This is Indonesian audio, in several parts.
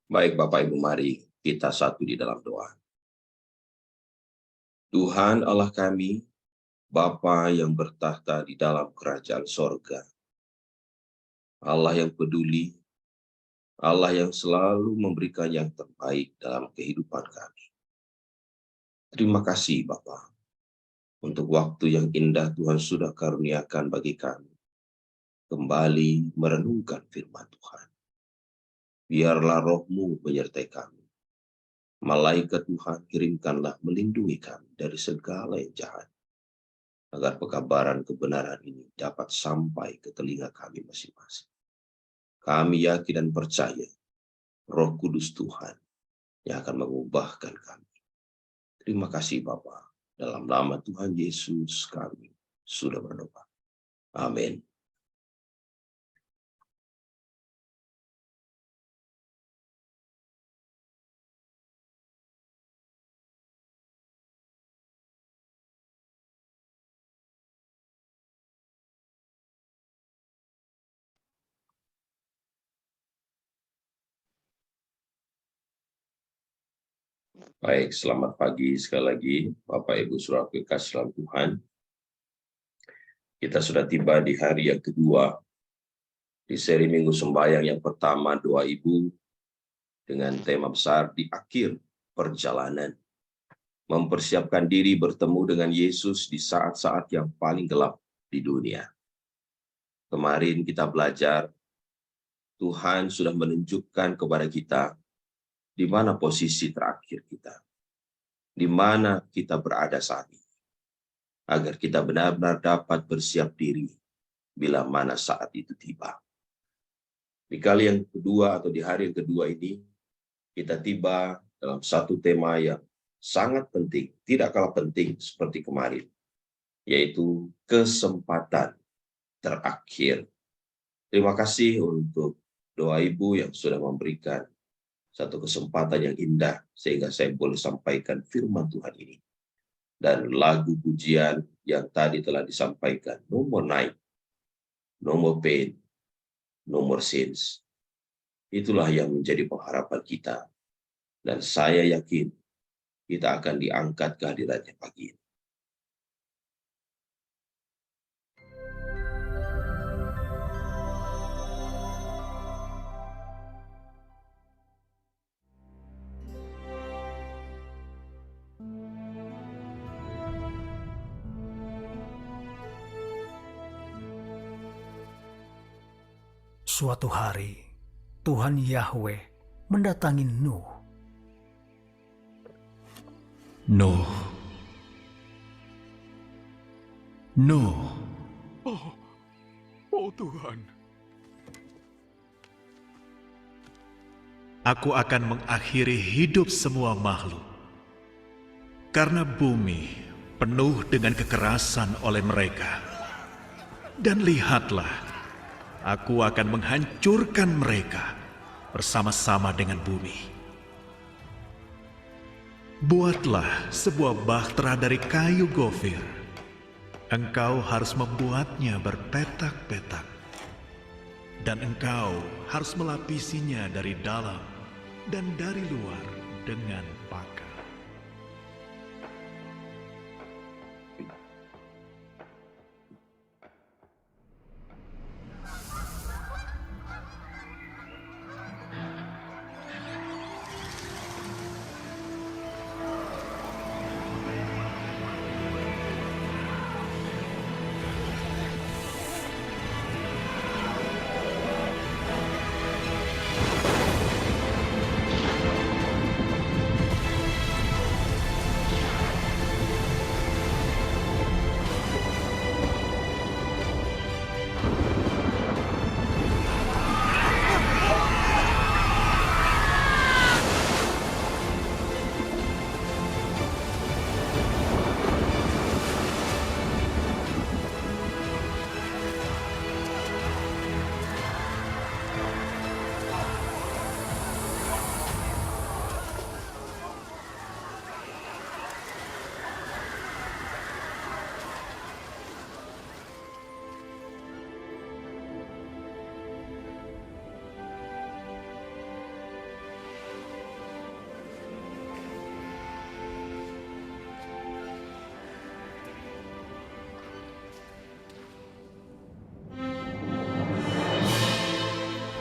Baik Bapak Ibu, mari kita satu di dalam doa. Tuhan Allah kami, Bapa yang bertahta di dalam kerajaan sorga, Allah yang peduli, Allah yang selalu memberikan yang terbaik dalam kehidupan kami. Terima kasih Bapa, untuk waktu yang indah Tuhan sudah karuniakan bagi kami, kembali merenungkan firman Tuhan. Biarlah roh-Mu menyertai kami. Malaikat Tuhan kirimkanlah melindungi kami dari segala yang jahat, agar pekabaran kebenaran ini dapat sampai ke telinga kami masing-masing. Kami yakin dan percaya Roh Kudus Tuhan yang akan mengubahkan kami. Terima kasih Bapa. Dalam nama Tuhan Yesus kami sudah berdoa. Amin. Baik, selamat pagi sekali lagi Bapak Ibu Saudara kekasih dalam Tuhan. Kita sudah tiba di hari yang kedua di seri Minggu Sembahyang yang pertama doa Ibu dengan tema besar di akhir perjalanan. Mempersiapkan diri bertemu dengan Yesus di saat-saat yang paling gelap di dunia. Kemarin kita belajar Tuhan sudah menunjukkan kepada kita di mana posisi terakhir kita, di mana kita berada saat ini, agar kita benar-benar dapat bersiap diri bila mana saat itu tiba. Di kali yang kedua atau di hari yang kedua ini, kita tiba dalam satu tema yang sangat penting, tidak kalah penting seperti kemarin, yaitu kesempatan terakhir. Terima kasih untuk doa Ibu yang sudah memberikan satu kesempatan yang indah sehingga saya boleh sampaikan firman Tuhan ini. Dan lagu pujian yang tadi telah disampaikan, No More Night, No More Pain, No More Sins. Itulah yang menjadi pengharapan kita. Dan saya yakin kita akan diangkat kehadirannya pagi ini. Suatu hari, Tuhan Yahweh mendatangi Nuh. Nuh. Oh Tuhan, Aku akan mengakhiri hidup semua makhluk, karena bumi penuh dengan kekerasan oleh mereka. Dan lihatlah, aku akan menghancurkan mereka bersama-sama dengan bumi. Buatlah sebuah bahtera dari kayu gofir. Engkau harus membuatnya berpetak-petak, dan engkau harus melapisinya dari dalam dan dari luar dengan pakan.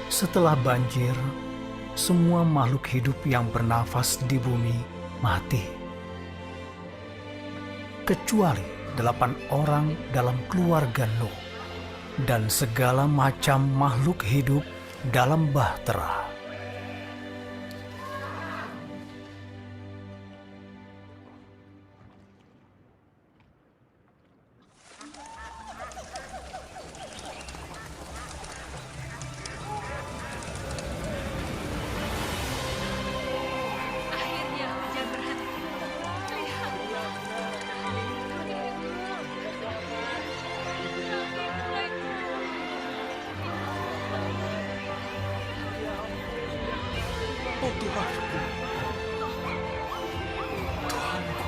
Setelah banjir, semua makhluk hidup yang bernafas di bumi mati. Kecuali 8 orang dalam keluarga Nuh dan segala macam makhluk hidup dalam bahtera. Akhirnya hujan berhenti. Lihat. Oh Tuhanku, Tuhanku.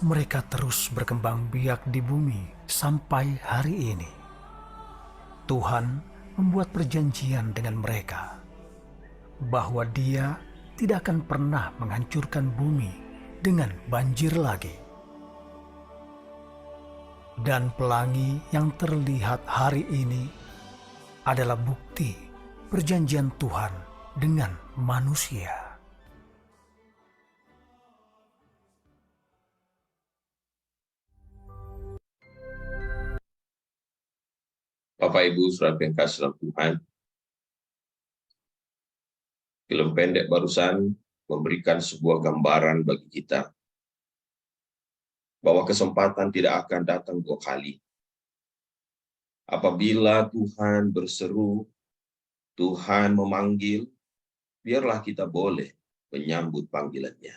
Mereka terus berkembang biak di bumi sampai hari ini. Tuhan membuat perjanjian dengan mereka bahwa Dia tidak akan pernah menghancurkan bumi dengan banjir lagi. Dan pelangi yang terlihat hari ini adalah bukti perjanjian Tuhan dengan manusia. Bapak Ibu Saudara yang kasih dalam Tuhan, film pendek barusan memberikan sebuah gambaran bagi kita bahwa kesempatan tidak akan datang 2 kali. Apabila Tuhan berseru, Tuhan memanggil, biarlah kita boleh menyambut panggilannya.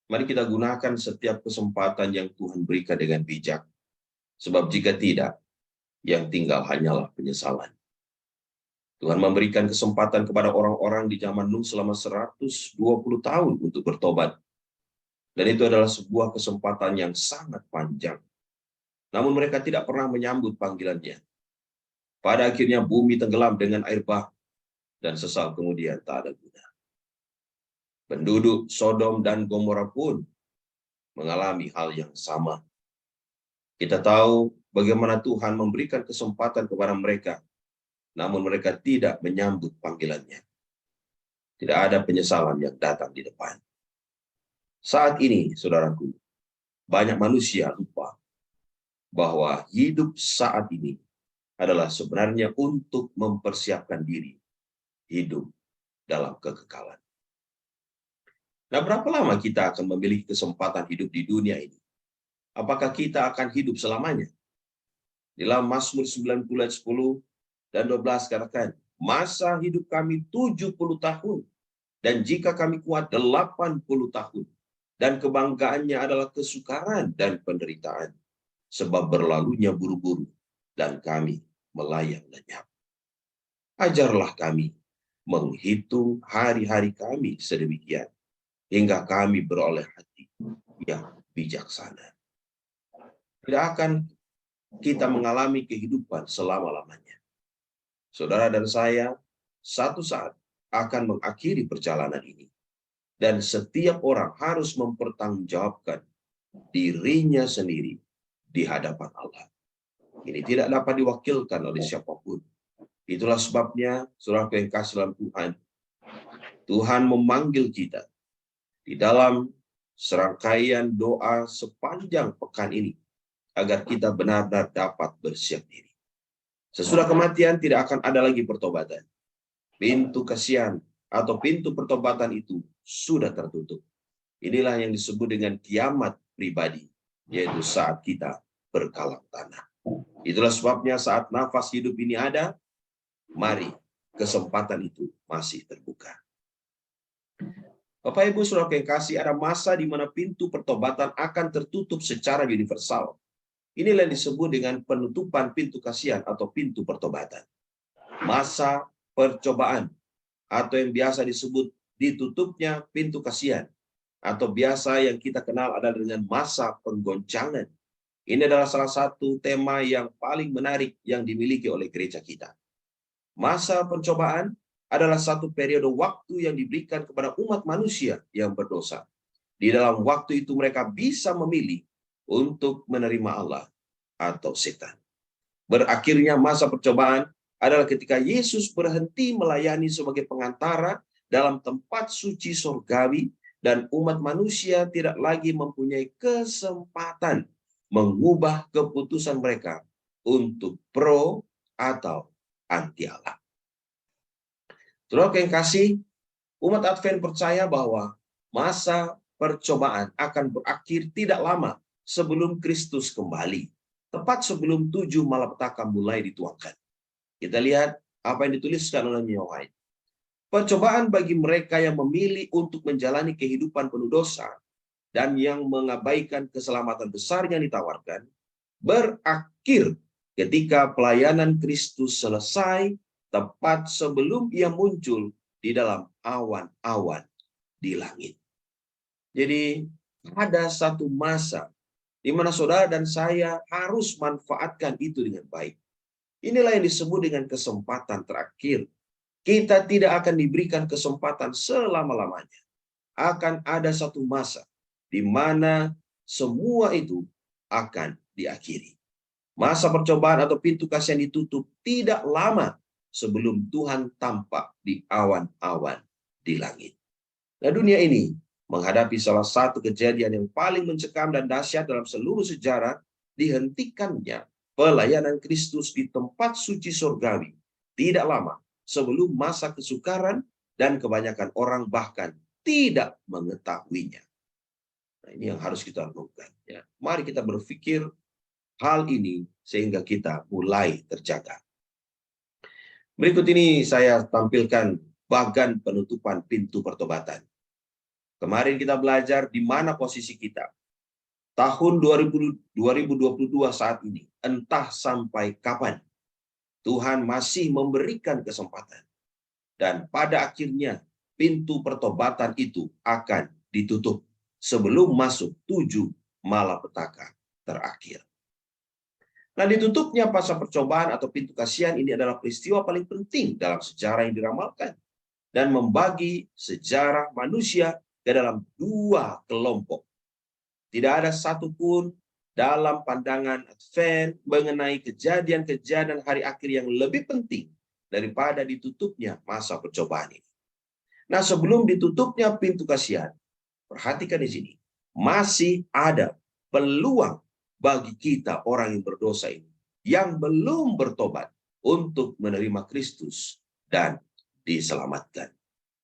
Mari kita gunakan setiap kesempatan yang Tuhan berikan dengan bijak. Sebab jika tidak, yang tinggal hanyalah penyesalan. Tuhan memberikan kesempatan kepada orang-orang di zaman Nuh selama 120 tahun untuk bertobat. Dan itu adalah sebuah kesempatan yang sangat panjang. Namun mereka tidak pernah menyambut panggilannya. Pada akhirnya bumi tenggelam dengan air bah, dan sesal kemudian tak ada guna. Penduduk Sodom dan Gomora pun mengalami hal yang sama. Kita tahu bagaimana Tuhan memberikan kesempatan kepada mereka, namun mereka tidak menyambut panggilannya. Tidak ada penyesalan yang datang di depan. Saat ini, saudaraku, banyak manusia lupa bahwa hidup saat ini adalah sebenarnya untuk mempersiapkan diri hidup dalam kekekalan. Nah, berapa lama kita akan memiliki kesempatan hidup di dunia ini? Apakah kita akan hidup selamanya? Di dalam Mazmur 90 ayat 10 dan 12 katakan, masa hidup kami 70 tahun, dan jika kami kuat 80 tahun, dan kebanggaannya adalah kesukaran dan penderitaan, sebab berlalunya buru-buru, dan kami melayang lenyap. Ajarlah kami menghitung hari-hari kami sedemikian, hingga kami beroleh hati yang bijaksana. Tidak akan kita mengalami kehidupan selama-lamanya. Saudara dan saya satu saat akan mengakhiri perjalanan ini. Dan setiap orang harus mempertanggungjawabkan dirinya sendiri di hadapan Allah. Ini tidak dapat diwakilkan oleh siapapun. Itulah sebabnya, saudara yang kasih dalam Tuhan, Tuhan memanggil kita di dalam serangkaian doa sepanjang pekan ini, agar kita benar-benar dapat bersiap diri. Sesudah kematian tidak akan ada lagi pertobatan. Pintu kasihan atau pintu pertobatan itu sudah tertutup. Inilah yang disebut dengan kiamat pribadi, yaitu saat kita berkalang tanah. Itulah sebabnya saat nafas hidup ini ada, mari kesempatan itu masih terbuka. Bapak Ibu Saudara yang kasih, ada masa di mana pintu pertobatan akan tertutup secara universal. Inilah yang disebut dengan penutupan pintu kasihan atau pintu pertobatan. Masa percobaan atau yang biasa disebut ditutupnya pintu kasihan atau biasa yang kita kenal adalah dengan masa penggoncangan. Ini adalah salah satu tema yang paling menarik yang dimiliki oleh gereja kita. Masa pencobaan adalah satu periode waktu yang diberikan kepada umat manusia yang berdosa. Di dalam waktu itu mereka bisa memilih untuk menerima Allah atau setan. Berakhirnya masa percobaan adalah ketika Yesus berhenti melayani sebagai pengantara dalam tempat suci surgawi dan umat manusia tidak lagi mempunyai kesempatan mengubah keputusan mereka untuk pro atau anti Allah. Saudara yang kasih, umat Advent percaya bahwa masa percobaan akan berakhir tidak lama sebelum Kristus kembali. Tepat sebelum 7 malapetaka mulai dituangkan. Kita lihat apa yang dituliskan oleh Ellen G. White. Percobaan bagi mereka yang memilih untuk menjalani kehidupan penuh dosa dan yang mengabaikan keselamatan besar yang ditawarkan, berakhir ketika pelayanan Kristus selesai tepat sebelum ia muncul di dalam awan-awan di langit. Jadi ada satu masa di mana saudara dan saya harus manfaatkan itu dengan baik. Inilah yang disebut dengan kesempatan terakhir. Kita tidak akan diberikan kesempatan selama-lamanya. Akan ada satu masa di mana semua itu akan diakhiri. Masa percobaan atau pintu kasih yang ditutup tidak lama sebelum Tuhan tampak di awan-awan di langit. Nah, dunia ini menghadapi salah satu kejadian yang paling mencekam dan dahsyat dalam seluruh sejarah, dihentikannya pelayanan Kristus di tempat suci surgawi tidak lama sebelum masa kesukaran dan kebanyakan orang bahkan tidak mengetahuinya. Nah, ini yang harus kita renungkan. Ya. Mari kita berpikir hal ini sehingga kita mulai terjaga. Berikut ini saya tampilkan bagan penutupan pintu pertobatan. Kemarin kita belajar di mana posisi kita. Tahun 2022 saat ini, entah sampai kapan, Tuhan masih memberikan kesempatan. Dan pada akhirnya, pintu pertobatan itu akan ditutup sebelum masuk 7 malapetaka terakhir. Nah, ditutupnya masa percobaan atau pintu kasihan ini adalah peristiwa paling penting dalam sejarah yang diramalkan dan membagi sejarah manusia ke dalam 2 kelompok. Tidak ada satupun dalam pandangan Advent mengenai kejadian-kejadian hari akhir yang lebih penting daripada ditutupnya masa percobaan ini. Nah, sebelum ditutupnya pintu kasihan, perhatikan di sini, masih ada peluang bagi kita orang yang berdosa ini, yang belum bertobat untuk menerima Kristus dan diselamatkan.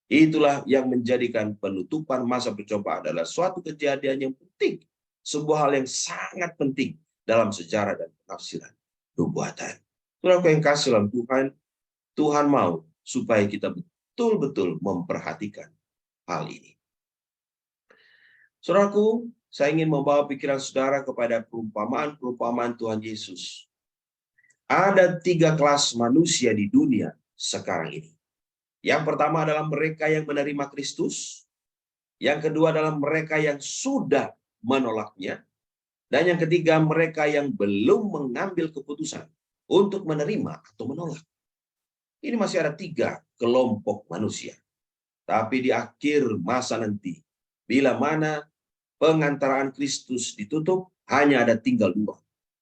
Itulah yang menjadikan penutupan masa percobaan adalah suatu kejadian yang penting, sebuah hal yang sangat penting dalam sejarah dan penafsiran nubuatan. Saudara yang kasih dalam Tuhan, Tuhan mau supaya kita betul-betul memperhatikan hal ini. Saudaraku, saya ingin membawa pikiran saudara kepada perumpamaan Tuhan Yesus. Ada 3 kelas manusia di dunia sekarang ini. Yang pertama adalah mereka yang menerima Kristus. Yang kedua adalah mereka yang sudah menolaknya. Dan yang ketiga mereka yang belum mengambil keputusan untuk menerima atau menolak. Ini masih ada 3 kelompok manusia. Tapi di akhir masa nanti, bila mana pengantaraan Kristus ditutup, hanya ada tinggal 2.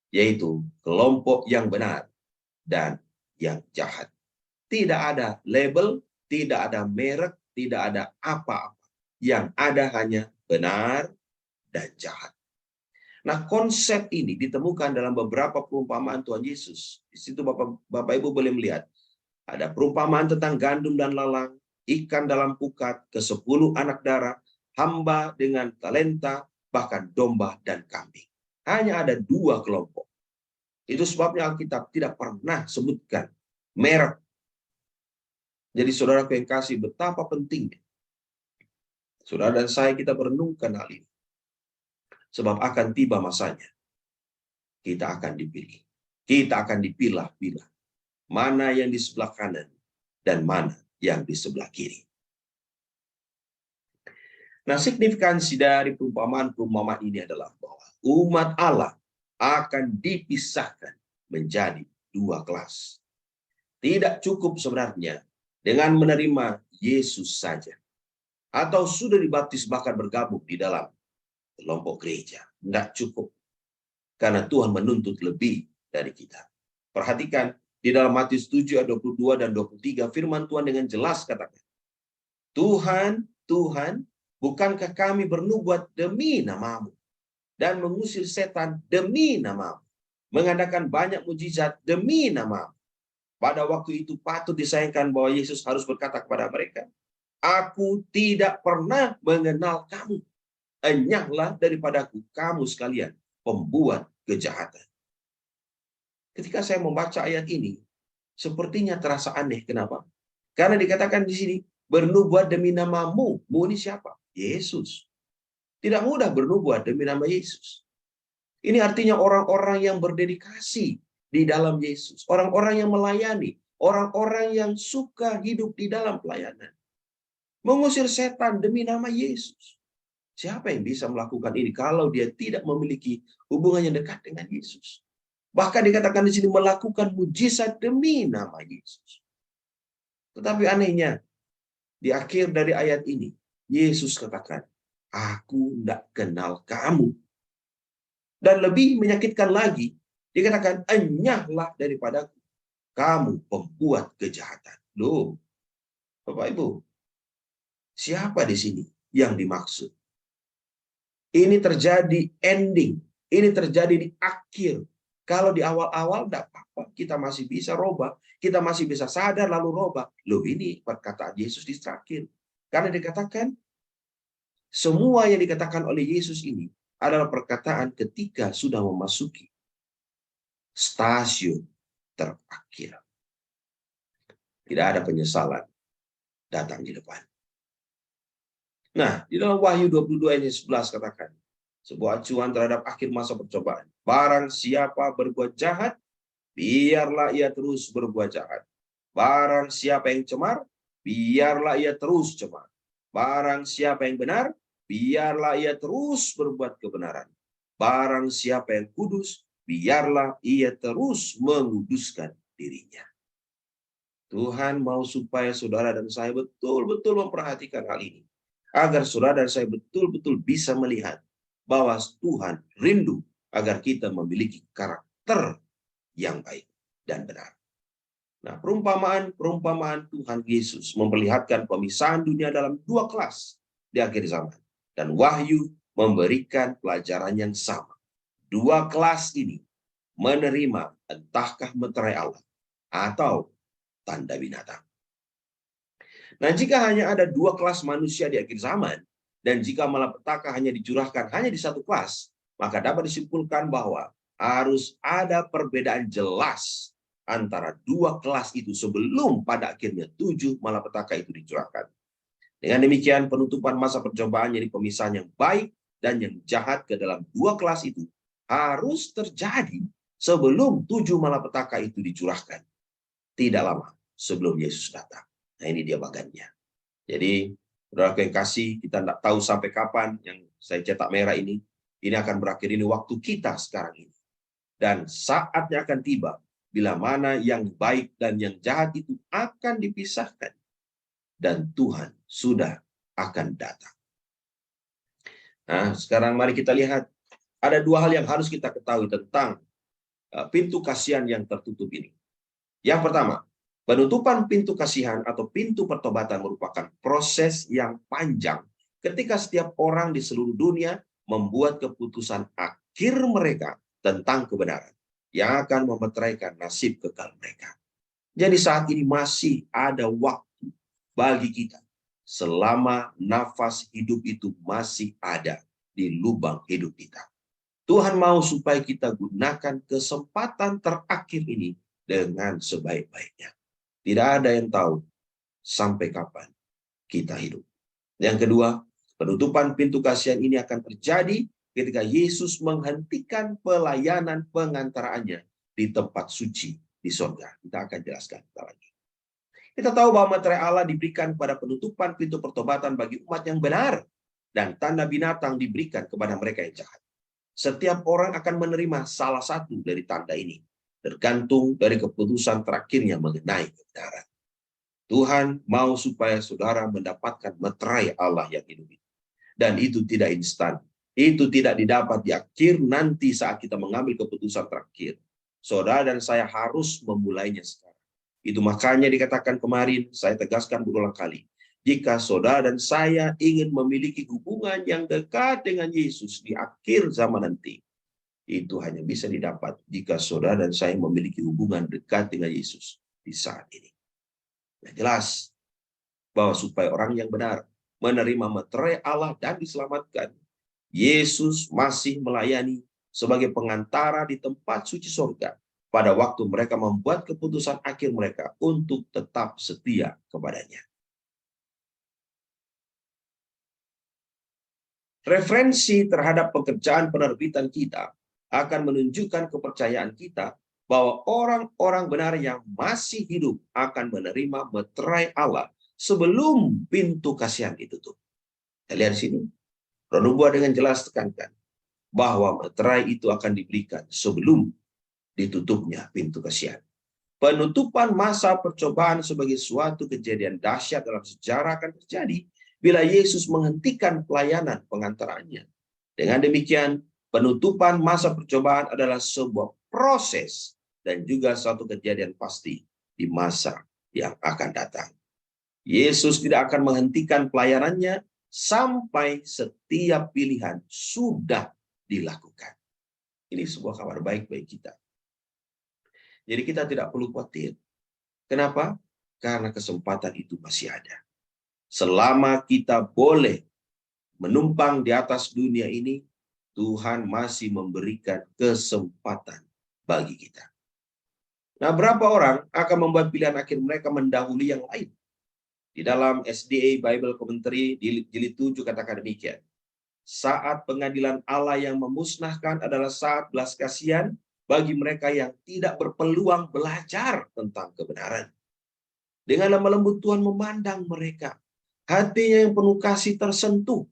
Yaitu kelompok yang benar dan yang jahat. Tidak ada label, tidak ada merek, tidak ada apa-apa. Yang ada hanya benar dan jahat. Nah, konsep ini ditemukan dalam beberapa perumpamaan Tuhan Yesus. Di situ Bapak Ibu boleh melihat. Ada perumpamaan tentang gandum dan lalang, ikan dalam pukat, ke-10 anak darah, hamba dengan talenta, bahkan domba dan kambing. Hanya ada 2 kelompok. Itu sebabnya Alkitab tidak pernah sebutkan merek. Jadi saudara yang kasih, betapa pentingnya saudara dan saya kita merenungkan hal ini. Sebab akan tiba masanya. Kita akan dipilih. Kita akan dipilah-pilah. Mana yang di sebelah kanan dan mana yang di sebelah kiri. Nah, signifikansi dari perumpamaan ini adalah bahwa umat Allah akan dipisahkan menjadi dua kelas. Tidak cukup sebenarnya dengan menerima Yesus saja, atau sudah dibaptis bahkan bergabung di dalam kelompok gereja. Tidak cukup, karena Tuhan menuntut lebih dari kita. Perhatikan, di dalam Matius 7 ayat 22 dan 23, firman Tuhan dengan jelas katakan, Tuhan, Tuhan, bukankah kami bernubuat demi namamu, dan mengusir setan demi namamu, mengadakan banyak mujizat demi namamu? Pada waktu itu patut disayangkan bahwa Yesus harus berkata kepada mereka, Aku tidak pernah mengenal kamu. Enyahlah daripadaku kamu sekalian, pembuat kejahatan. Ketika saya membaca ayat ini, sepertinya terasa aneh. Kenapa? Karena dikatakan di sini, bernubuat demi namamu. Mu ini siapa? Yesus. Tidak mudah bernubuat demi nama Yesus. Ini artinya orang-orang yang berdedikasi di dalam Yesus. Orang-orang yang melayani. Orang-orang yang suka hidup di dalam pelayanan. Mengusir setan demi nama Yesus. Siapa yang bisa melakukan ini kalau dia tidak memiliki hubungan yang dekat dengan Yesus? Bahkan dikatakan di sini melakukan mujizat demi nama Yesus. Tetapi anehnya, di akhir dari ayat ini, Yesus katakan, Aku tidak kenal kamu. Dan lebih menyakitkan lagi, dikatakan, enyahlah daripadaku, kamu pembuat kejahatan. Loh, Bapak Ibu, siapa di sini yang dimaksud? Ini terjadi ending, ini terjadi di akhir. Kalau di awal-awal tidak apa-apa, kita masih bisa robah, kita masih bisa sadar lalu robah. Loh, ini perkataan Yesus di terakhir. Karena dikatakan, semua yang dikatakan oleh Yesus ini adalah perkataan ketika sudah memasuki stasiun terakhir. Tidak ada penyesalan datang di depan. Nah, di dalam Wahyu 22 ayat 11 katakan, sebuah acuan terhadap akhir masa percobaan. Barang siapa berbuat jahat, biarlah ia terus berbuat jahat. Barang siapa yang cemar, biarlah ia terus cemar. Barang siapa yang benar, biarlah ia terus berbuat kebenaran. Barang siapa yang kudus, biarlah ia terus menguduskan dirinya. Tuhan mau supaya saudara dan saya betul-betul memperhatikan hal ini. Agar saudara dan saya betul-betul bisa melihat bahwa Tuhan rindu agar kita memiliki karakter yang baik dan benar. Nah, perumpamaan Tuhan Yesus memperlihatkan pemisahan dunia dalam dua kelas di akhir zaman. Dan Wahyu memberikan pelajaran yang sama. Dua kelas ini menerima entahkah meterai Allah atau tanda binatang. Nah, jika hanya ada dua kelas manusia di akhir zaman, dan jika malapetaka hanya dicurahkan hanya di satu kelas, maka dapat disimpulkan bahwa harus ada perbedaan jelas antara dua kelas itu sebelum pada akhirnya 7 malapetaka itu dicurahkan. Dengan demikian, penutupan masa percobaan jadi pemisahan yang baik dan yang jahat ke dalam dua kelas itu harus terjadi sebelum 7 malapetaka itu dicurahkan. Tidak lama sebelum Yesus datang. Nah, ini dia bagannya. Jadi, saudara yang kasih, kita tidak tahu sampai kapan yang saya cetak merah ini akan berakhir. Ini waktu kita sekarang ini. Dan saatnya akan tiba, bila mana yang baik dan yang jahat itu akan dipisahkan. Dan Tuhan sudah akan datang. Nah, sekarang mari kita lihat. Ada dua hal yang harus kita ketahui tentang pintu kasihan yang tertutup ini. Yang pertama, penutupan pintu kasihan atau pintu pertobatan merupakan proses yang panjang ketika setiap orang di seluruh dunia membuat keputusan akhir mereka tentang kebenaran yang akan memeteraikan nasib kekal mereka. Jadi saat ini masih ada waktu bagi kita selama nafas hidup itu masih ada di lubang hidup kita. Tuhan mau supaya kita gunakan kesempatan terakhir ini dengan sebaik-baiknya. Tidak ada yang tahu sampai kapan kita hidup. Yang kedua, penutupan pintu kasihan ini akan terjadi ketika Yesus menghentikan pelayanan pengantaraannya di tempat suci di surga. Kita akan jelaskan lagi. Kita tahu bahwa meterai Allah diberikan pada penutupan pintu pertobatan bagi umat yang benar, dan tanda binatang diberikan kepada mereka yang jahat. Setiap orang akan menerima salah satu dari tanda ini, tergantung dari keputusan terakhirnya mengenai kebenaran. Tuhan mau supaya saudara mendapatkan meterai Allah yang hidup itu. Dan itu tidak instan. Itu tidak didapat di akhir nanti saat kita mengambil keputusan terakhir. Saudara dan saya harus memulainya sekarang. Itu makanya dikatakan kemarin, saya tegaskan berulang kali. Jika saudara dan saya ingin memiliki hubungan yang dekat dengan Yesus di akhir zaman nanti, itu hanya bisa didapat jika saudara dan saya memiliki hubungan dekat dengan Yesus di saat ini. Yang jelas bahwa supaya orang yang benar menerima meterai Allah dan diselamatkan, Yesus masih melayani sebagai pengantara di tempat suci surga pada waktu mereka membuat keputusan akhir mereka untuk tetap setia kepadanya. Referensi terhadap pekerjaan penerbitan kita akan menunjukkan kepercayaan kita bahwa orang-orang benar yang masih hidup akan menerima meterai Allah sebelum pintu kasihan ditutup. Kita lihat di sini. Penubuat dengan jelas tekankan bahwa meterai itu akan diberikan sebelum ditutupnya pintu kasihan. Penutupan masa percobaan sebagai suatu kejadian dahsyat dalam sejarah akan terjadi bila Yesus menghentikan pelayanan pengantaraannya. Dengan demikian, penutupan masa percobaan adalah sebuah proses dan juga suatu kejadian pasti di masa yang akan datang. Yesus tidak akan menghentikan pelayanannya sampai setiap pilihan sudah dilakukan. Ini sebuah kabar baik bagi kita. Jadi kita tidak perlu khawatir. Kenapa? Karena kesempatan itu masih ada. Selama kita boleh menumpang di atas dunia ini, Tuhan masih memberikan kesempatan bagi kita. Nah, berapa orang akan membuat pilihan akhir mereka mendahului yang lain? Di dalam SDA Bible Commentary jilid 7 katakan demikian. Saat pengadilan Allah yang memusnahkan adalah saat belas kasihan bagi mereka yang tidak berpeluang belajar tentang kebenaran. Dengan lemah lembut Tuhan memandang mereka. Hatinya yang penuh kasih tersentuh.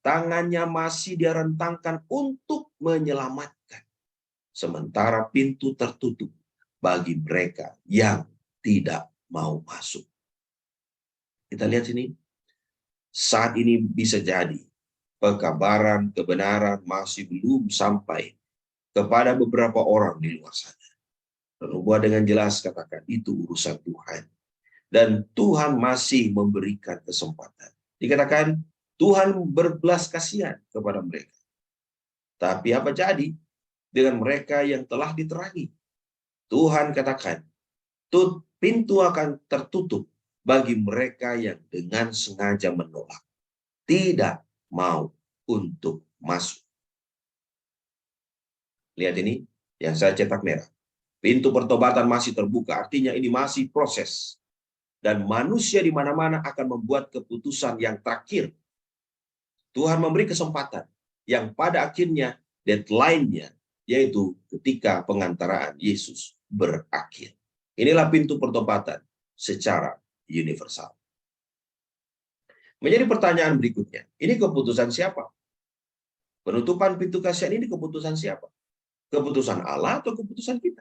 Tangannya masih dia rentangkan untuk menyelamatkan. Sementara pintu tertutup bagi mereka yang tidak mau masuk. Kita lihat sini. Saat ini bisa jadi pekabaran kebenaran masih belum sampai kepada beberapa orang di luar sana. Penubuat dengan jelas katakan itu urusan Tuhan. Dan Tuhan masih memberikan kesempatan. Dikatakan Tuhan berbelas kasihan kepada mereka. Tapi apa jadi dengan mereka yang telah diterangi? Tuhan katakan, pintu akan tertutup bagi mereka yang dengan sengaja menolak. Tidak mau untuk masuk. Lihat ini, yang saya cetak merah. Pintu pertobatan masih terbuka, artinya ini masih proses. Dan manusia di mana-mana akan membuat keputusan yang terakhir. Tuhan memberi kesempatan yang pada akhirnya deadline-nya yaitu ketika pengantaraan Yesus berakhir. Inilah pintu pertobatan secara universal. Menjadi pertanyaan berikutnya, ini keputusan siapa? Penutupan pintu kasihan ini keputusan siapa? Keputusan Allah atau keputusan kita?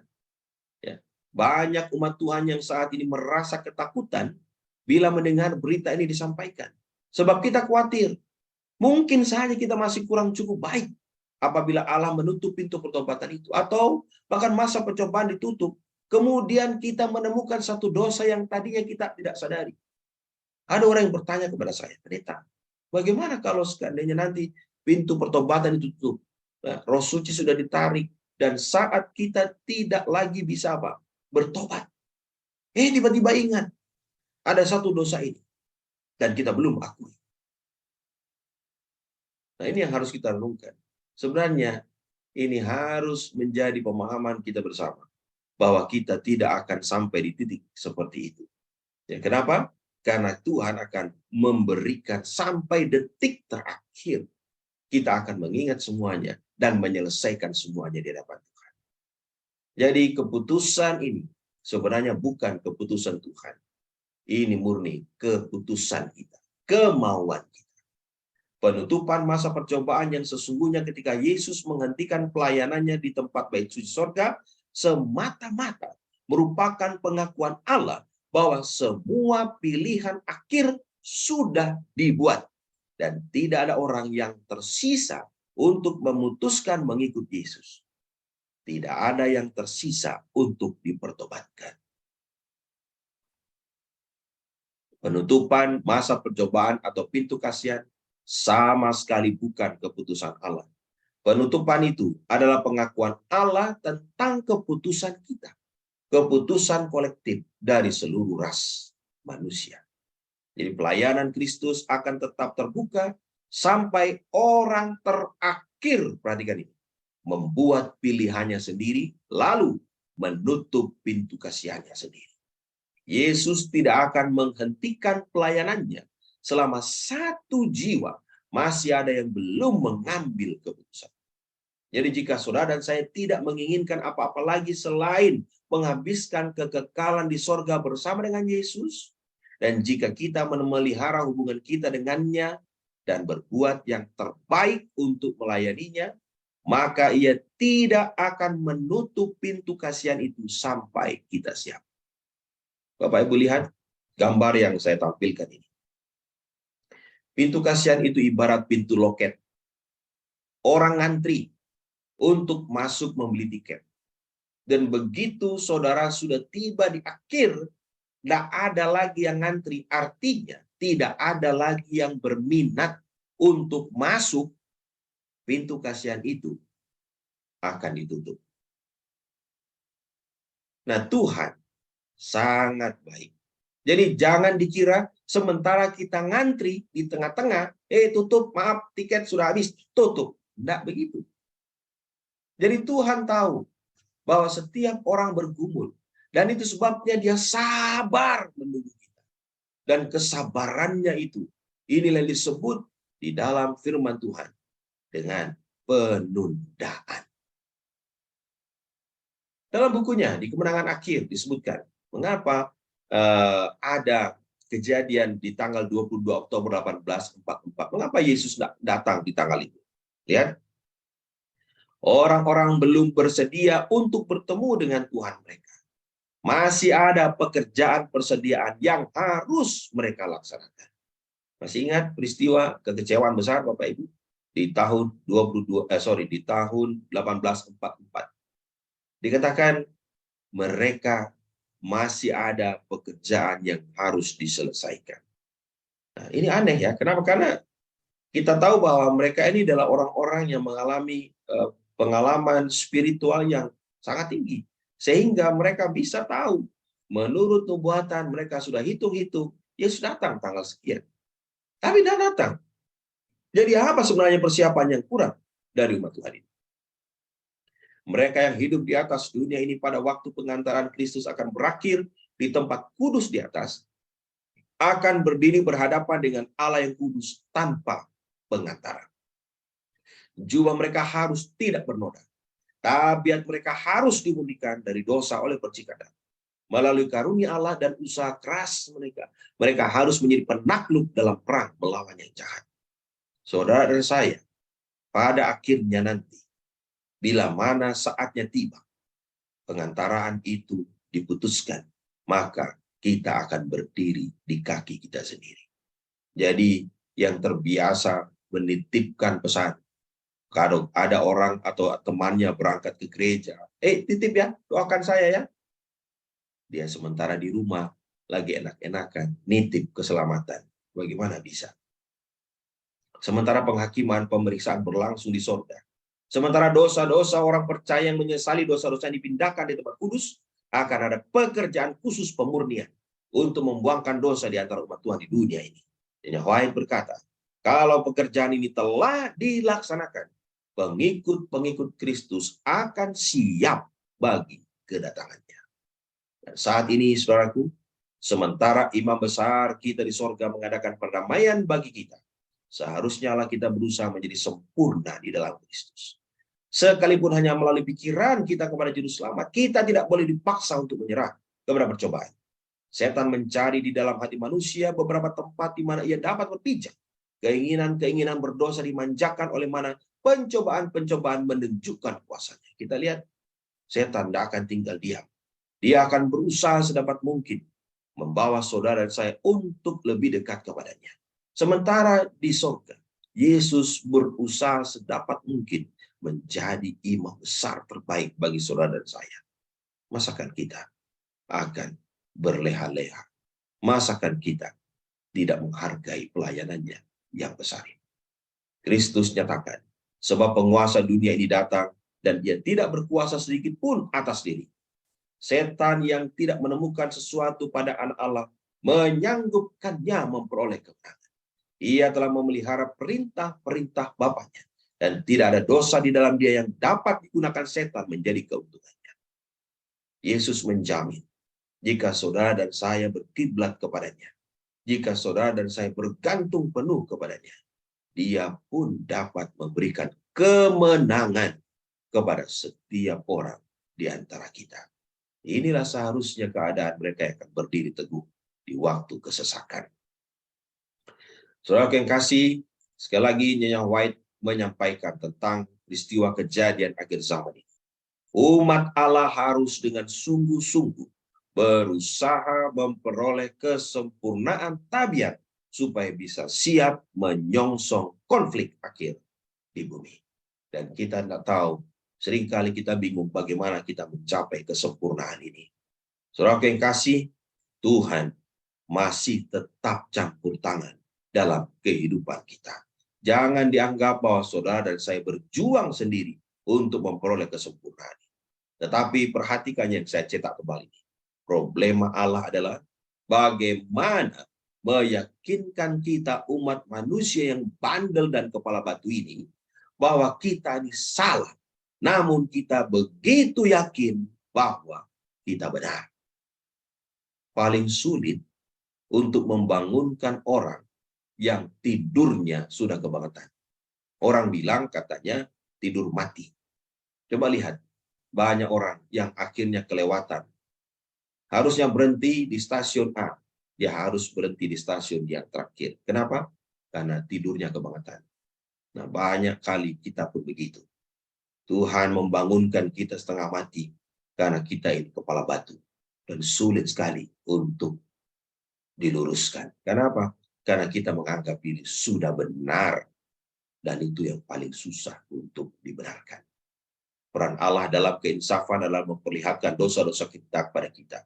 Ya. Banyak umat Tuhan yang saat ini merasa ketakutan bila mendengar berita ini disampaikan. Sebab kita khawatir, mungkin saja kita masih kurang cukup baik apabila Allah menutup pintu pertobatan itu. Atau bahkan masa percobaan ditutup, kemudian kita menemukan satu dosa yang tadinya kita tidak sadari. Ada orang yang bertanya kepada saya, pendeta, bagaimana kalau seandainya nanti pintu pertobatan ditutup, nah, Roh Suci sudah ditarik, dan saat kita tidak lagi bisa apa? Bertobat. Tiba-tiba ingat, ada satu dosa ini, dan kita belum akui. Nah, ini yang harus kita renungkan. Sebenarnya, ini harus menjadi pemahaman kita bersama, bahwa kita tidak akan sampai di titik seperti itu. Ya, kenapa? Karena Tuhan akan memberikan sampai detik terakhir. Kita akan mengingat semuanya dan menyelesaikan semuanya di hadapan Tuhan. Jadi keputusan ini sebenarnya bukan keputusan Tuhan. Ini murni keputusan kita, kemauan kita. Penutupan masa percobaan yang sesungguhnya ketika Yesus menghentikan pelayanannya di tempat bait suci sorga semata-mata merupakan pengakuan Allah bahwa semua pilihan akhir sudah dibuat dan tidak ada orang yang tersisa untuk memutuskan mengikut Yesus. Tidak ada yang tersisa untuk dipertobatkan. Penutupan masa percobaan atau pintu kasihan sama sekali bukan keputusan Allah. Penutupan itu adalah pengakuan Allah tentang keputusan kita. Keputusan kolektif dari seluruh ras manusia. Jadi pelayanan Kristus akan tetap terbuka sampai orang terakhir, perhatikan ini, membuat pilihannya sendiri, lalu menutup pintu kasihannya sendiri. Yesus tidak akan menghentikan pelayanannya selama satu jiwa masih ada yang belum mengambil keputusan. Jadi jika saudara dan saya tidak menginginkan apa-apa lagi selain menghabiskan kekekalan di sorga bersama dengan Yesus, dan jika kita memelihara hubungan kita dengannya dan berbuat yang terbaik untuk melayaninya, maka ia tidak akan menutup pintu kasihan itu sampai kita siap. Bapak Ibu lihat gambar yang saya tampilkan ini. Pintu kasihan itu ibarat pintu loket. Orang ngantri untuk masuk membeli tiket. Dan begitu saudara sudah tiba di akhir, tidak ada lagi yang ngantri. Artinya tidak ada lagi yang berminat untuk masuk, pintu kasihan itu akan ditutup. Nah, Tuhan sangat baik. Jadi jangan dikira sementara kita ngantri di tengah-tengah, tutup, maaf, tiket sudah habis, tutup. Tidak begitu. Jadi Tuhan tahu bahwa setiap orang bergumul. Dan itu sebabnya dia sabar menunggu kita. Dan kesabarannya itu, inilah yang disebut di dalam firman Tuhan dengan penundaan. Dalam bukunya, di Kemenangan Akhir disebutkan, mengapa ada kejadian di tanggal 22 Oktober 1844. Mengapa Yesus datang di tanggal itu? Lihat. Orang-orang belum bersedia untuk bertemu dengan Tuhan mereka. Masih ada pekerjaan persediaan yang harus mereka laksanakan. Masih ingat peristiwa kekecewaan besar Bapak Ibu di tahun di tahun 1844. Dikatakan mereka masih ada pekerjaan yang harus diselesaikan. Nah, ini aneh ya. Kenapa? Karena kita tahu bahwa mereka ini adalah orang-orang yang mengalami pengalaman spiritual yang sangat tinggi. Sehingga mereka bisa tahu, menurut nubuatan mereka sudah hitung-hitung, Yesus datang tanggal sekian. Tapi tidak datang. Jadi apa sebenarnya persiapan yang kurang dari umat Tuhan ini? Mereka yang hidup di atas dunia ini pada waktu pengantaran Kristus akan berakhir di tempat kudus di atas, akan berdiri berhadapan dengan Allah yang kudus tanpa pengantaran. Jubah mereka harus tidak bernoda. Tabiat mereka harus dimurnikan dari dosa oleh percikan darah. Melalui karunia Allah dan usaha keras mereka, mereka harus menjadi penakluk dalam perang melawan yang jahat. Saudara dan saya, pada akhirnya nanti, bila mana saatnya tiba, pengantaraan itu diputuskan, maka kita akan berdiri di kaki kita sendiri. Jadi yang terbiasa menitipkan pesan, kalau ada orang atau temannya berangkat ke gereja, titip ya, doakan saya ya. Dia sementara di rumah lagi enak-enakan, nitip keselamatan. Bagaimana bisa? Sementara penghakiman, pemeriksaan berlangsung di sorga. Sementara dosa-dosa orang percaya yang menyesali dosa-dosa yang dipindahkan di tempat kudus, akan ada pekerjaan khusus pemurnian untuk membuangkan dosa di antara umat Tuhan di dunia ini. Dan White berkata, kalau pekerjaan ini telah dilaksanakan, pengikut-pengikut Kristus akan siap bagi kedatangannya. Dan saat ini, saudaraku, sementara imam besar kita di sorga mengadakan perdamaian bagi kita, seharusnya lah kita berusaha menjadi sempurna di dalam Kristus. Sekalipun hanya melalui pikiran kita kepada juru selamat, kita tidak boleh dipaksa untuk menyerah kepada percobaan. Setan mencari di dalam hati manusia beberapa tempat di mana ia dapat berpijak. Keinginan-keinginan berdosa dimanjakan oleh mana pencobaan-pencobaan menunjukkan kuasanya. Kita lihat, setan tidak akan tinggal diam. Dia akan berusaha sedapat mungkin membawa saudara dan saya untuk lebih dekat kepadanya. Sementara di surga, Yesus berusaha sedapat mungkin menjadi imam besar terbaik bagi saudara dan saya. Masakan kita akan berleha-leha? Masakan kita tidak menghargai pelayanannya yang besar ini? Kristus nyatakan, sebab penguasa dunia ini datang dan dia tidak berkuasa sedikit pun atas diri. Setan yang tidak menemukan sesuatu pada anak Allah menyanggupkannya memperoleh kemenangan. Ia telah memelihara perintah-perintah Bapaknya, dan tidak ada dosa di dalam dia yang dapat digunakan setan menjadi keuntungannya. Yesus menjamin, jika saudara dan saya berkiblat kepadanya, jika saudara dan saya bergantung penuh kepadanya, dia pun dapat memberikan kemenangan kepada setiap orang di antara kita. Inilah seharusnya keadaan mereka yang akan berdiri teguh di waktu kesesakan. Saudara yang kasih, sekali lagi Nyonya White menyampaikan tentang peristiwa kejadian akhir zaman ini. Umat Allah harus dengan sungguh-sungguh berusaha memperoleh kesempurnaan tabiat supaya bisa siap menyongsong konflik akhir di bumi. Dan kita tidak tahu, seringkali kita bingung bagaimana kita mencapai kesempurnaan ini. Saudara yang kasih, Tuhan masih tetap campur tangan dalam kehidupan kita. Jangan dianggap bahwa saudara dan saya berjuang sendiri untuk memperoleh kesempurnaan. Tetapi perhatikan yang saya cetak kembali. Problema Allah adalah bagaimana meyakinkan kita umat manusia yang bandel dan kepala batu ini bahwa kita ini salah. Namun kita begitu yakin bahwa kita benar. Paling sulit untuk membangunkan orang yang tidurnya sudah kebangetan. Orang bilang katanya tidur mati. Coba lihat, banyak orang yang akhirnya kelewatan. Harusnya berhenti di stasiun A, dia harus berhenti di stasiun yang terakhir. Kenapa? Karena tidurnya kebangetan. Nah, banyak kali kita pun begitu. Tuhan membangunkan kita setengah mati karena kita ini kepala batu dan sulit sekali untuk diluruskan. Kenapa? Karena kita menganggap ini sudah benar dan itu yang paling susah untuk dibenarkan. Peran Allah dalam keinsafan adalah memperlihatkan dosa-dosa kita kepada kita.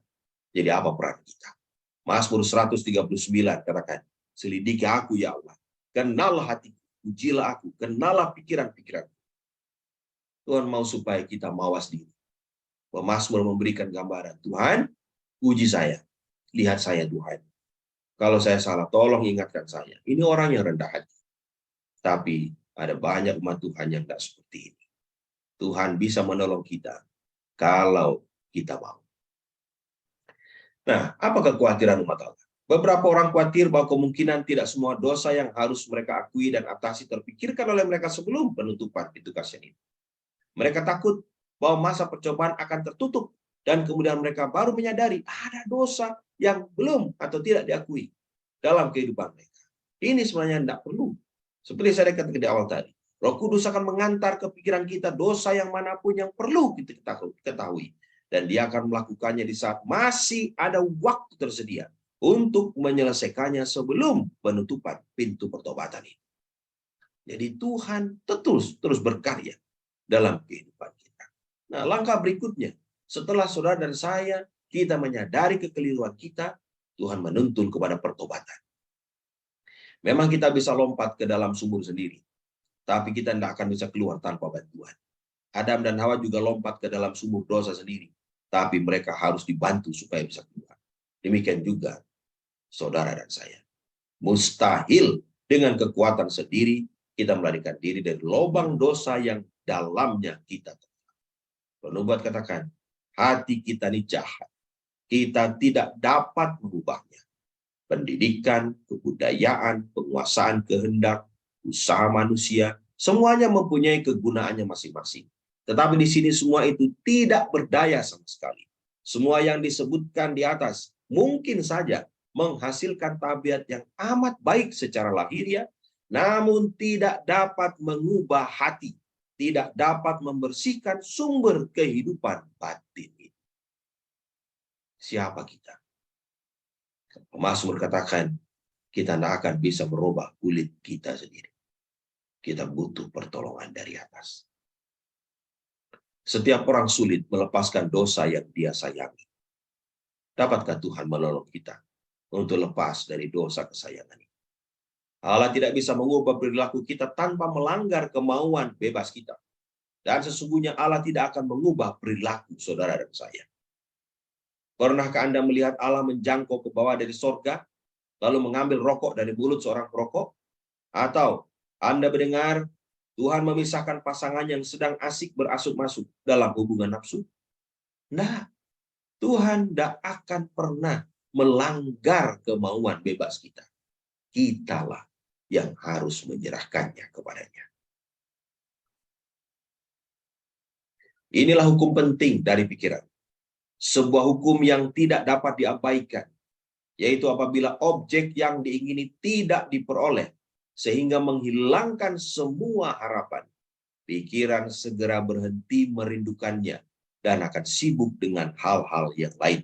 Jadi apa peran kita? Mazmur 139 katakan, selidiki aku ya Allah, kenallah hatiku, ujilah aku, kenallah pikiran-pikiranku. Tuhan mau supaya kita mawas diri. Pemazmur memberikan gambaran, Tuhan, uji saya, lihat saya Tuhan. Kalau saya salah, tolong ingatkan saya. Ini orang yang rendah hati. Tapi ada banyak umat Tuhan yang tidak seperti ini. Tuhan bisa menolong kita kalau kita mau. Nah, apa kekhawatiran umat Allah? Beberapa orang khawatir bahwa kemungkinan tidak semua dosa yang harus mereka akui dan atasi terpikirkan oleh mereka sebelum penutupan pintu kasihan ini. Mereka takut bahwa masa percobaan akan tertutup dan kemudian mereka baru menyadari ada dosa yang belum atau tidak diakui dalam kehidupan mereka. Ini sebenarnya tidak perlu. Seperti saya katakan di awal tadi, Roh Kudus akan mengantar ke pikiran kita dosa yang manapun yang perlu kita ketahui. Dan dia akan melakukannya di saat masih ada waktu tersedia untuk menyelesaikannya sebelum penutupan pintu pertobatan ini. Jadi Tuhan terus berkarya dalam kehidupan kita. Nah, langkah berikutnya, setelah saudara dan saya, kita menyadari kekeliruan kita, Tuhan menuntun kepada pertobatan. Memang kita bisa lompat ke dalam sumur sendiri, tapi kita tidak akan bisa keluar tanpa bantuan. Adam dan Hawa juga lompat ke dalam sumur dosa sendiri, tapi mereka harus dibantu supaya bisa keluar. Demikian juga saudara dan saya. Mustahil dengan kekuatan sendiri kita melarikan diri dari lubang dosa yang dalamnya kita terjebak. Penubuat katakan, hati kita ini jahat. Kita tidak dapat mengubahnya. Pendidikan, kebudayaan, penguasaan kehendak, usaha manusia, semuanya mempunyai kegunaannya masing-masing. Tetapi di sini semua itu tidak berdaya sama sekali. Semua yang disebutkan di atas mungkin saja menghasilkan tabiat yang amat baik secara lahiriah, namun tidak dapat mengubah hati, tidak dapat membersihkan sumber kehidupan batin. Siapa kita? Mazmur katakan, kita tidak akan bisa merubah kulit kita sendiri. Kita butuh pertolongan dari atas. Setiap orang sulit melepaskan dosa yang dia sayangi. Dapatkah Tuhan menolong kita untuk lepas dari dosa kesayangan ini? Allah tidak bisa mengubah perilaku kita tanpa melanggar kemauan bebas kita. Dan sesungguhnya Allah tidak akan mengubah perilaku saudara dan saya. Pernahkah Anda melihat Allah menjangkau ke bawah dari sorga, lalu mengambil rokok dari mulut seorang perokok? Atau Anda mendengar Tuhan memisahkan pasangan yang sedang asik berasuk-masuk dalam hubungan nafsu? Nah, Tuhan tidak akan pernah melanggar kemauan bebas kita. Kitalah yang harus menyerahkannya kepadanya. Inilah hukum penting dari pikiran. Sebuah hukum yang tidak dapat diabaikan, yaitu apabila objek yang diingini tidak diperoleh, sehingga menghilangkan semua harapan, pikiran segera berhenti merindukannya dan akan sibuk dengan hal-hal yang lain.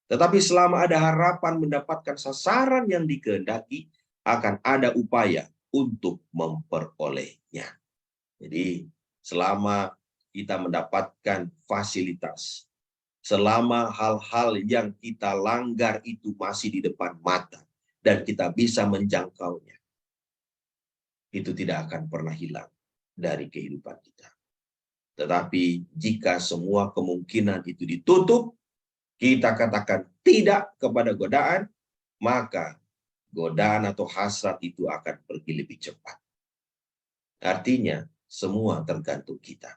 Tetapi selama ada harapan mendapatkan sasaran yang dikehendaki, akan ada upaya untuk memperolehnya. Jadi selama kita mendapatkan fasilitas, selama hal-hal yang kita langgar itu masih di depan mata dan kita bisa menjangkaunya, itu tidak akan pernah hilang dari kehidupan kita. Tetapi jika semua kemungkinan itu ditutup, kita katakan tidak kepada godaan, maka godaan atau hasrat itu akan pergi lebih cepat. Artinya, semua tergantung kita.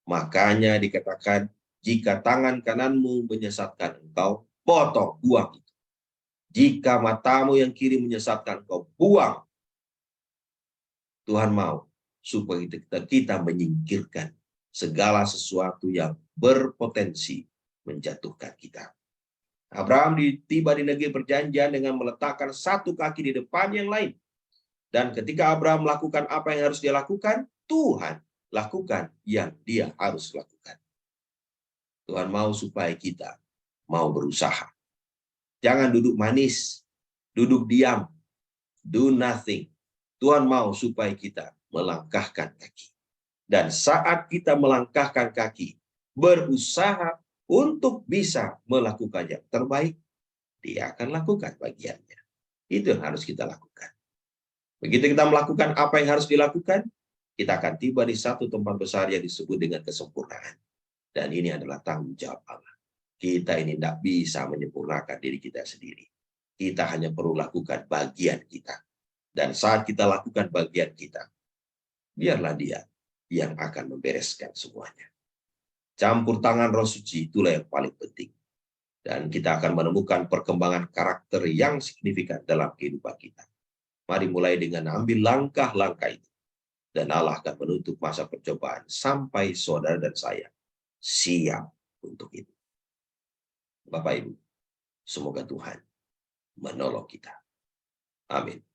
Makanya dikatakan, jika tangan kananmu menyesatkan engkau, potong, buang itu. Jika matamu yang kiri menyesatkan engkau, buang. Tuhan mau supaya kita menyingkirkan segala sesuatu yang berpotensi menjatuhkan kita. Abraham tiba di negeri perjanjian dengan meletakkan satu kaki di depan yang lain. Dan ketika Abraham melakukan apa yang harus dia lakukan, Tuhan lakukan yang dia harus lakukan. Tuhan mau supaya kita mau berusaha. Jangan duduk manis, duduk diam, do nothing. Tuhan mau supaya kita melangkahkan kaki. Dan saat kita melangkahkan kaki, berusaha untuk bisa melakukan yang terbaik, dia akan lakukan bagiannya. Itu yang harus kita lakukan. Begitu kita melakukan apa yang harus dilakukan, kita akan tiba di satu tempat besar yang disebut dengan kesempurnaan. Dan ini adalah tanggung jawab Allah. Kita ini tidak bisa menyempurnakan diri kita sendiri. Kita hanya perlu lakukan bagian kita. Dan saat kita lakukan bagian kita, biarlah dia yang akan membereskan semuanya. Campur tangan Roh Suci itulah yang paling penting. Dan kita akan menemukan perkembangan karakter yang signifikan dalam kehidupan kita. Mari mulai dengan ambil langkah-langkah itu. Dan Allah akan menutup masa percobaan sampai saudara dan saya siap untuk itu. Bapak Ibu, semoga Tuhan menolong kita. Amin.